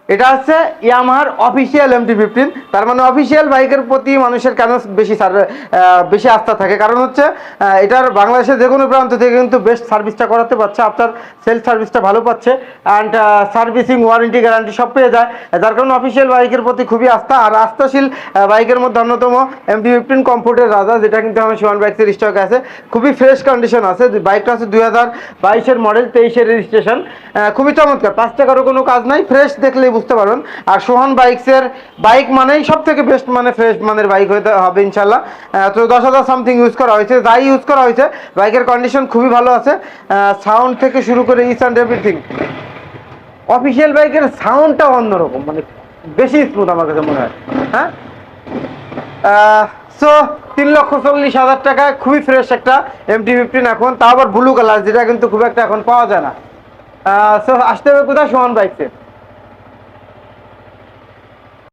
এটা হচ্ছে ইয়ামাহার official MT-15। তার মানে অফিসিয়াল বাইকের প্রতি মানুষের কেন বেশি আস্থা থাকে, কারণ হচ্ছে এটার বাংলাদেশের যে কোনো প্রান্ত থেকে কিন্তু বেস্ট সার্ভিসটা করাতে পারছে, আপনার সেলফ সার্ভিসটা ভালো পাচ্ছে, অ্যান্ড সার্ভিসিং ওয়ারেন্টি গ্যারান্টি সব পেয়ে যায়, যার কারণে অফিসিয়াল বাইকের প্রতি খুবই আস্থা। আর আস্থাশীল বাইকের মধ্যে অন্যতম MT-15 কমফোর্টের রাজা, যেটা কিন্তু আমার শিওন বাইকসের স্টক আছে, খুবই ফ্রেশ কন্ডিশন আছে। বাইকটা আছে 2022-এর মডেল, 23-এর রেজিস্ট্রেশন, খুবই চমৎকার, 5 টাকারও কোনো কাজ নাই, ফ্রেশ দেখলেই বুঝতে পারবেন। আর সোহান বাইকসের বাইক মানেই সব থেকে বেস্ট, মানে ফ্রেশ মানের বাইক হতে হবে ইনশাল্লাহ। তো 10,000 সামথিং ইউজ করা হয়েছে, যাই ইউজ করা হয়েছে বাইকের কন্ডিশন খুবই ভালো আছে, সাউন্ড থেকে শুরু করে ইচ অ্যান্ড এভরিথিং। অফিসিয়াল বাইকের সাউন্ডটা অন্যরকম, মানে বেশি স্মুথ আমার কাছে মনে হয়। হ্যাঁ, সো 3,40,000 টাকায় খুবই ফ্রেশ একটা MT-15, এখন তা আবার ব্লু কালার, যেটা কিন্তু খুব একটা এখন পাওয়া যায় না। সো আসতে হবে কোথায়? সোহান বাইকসে।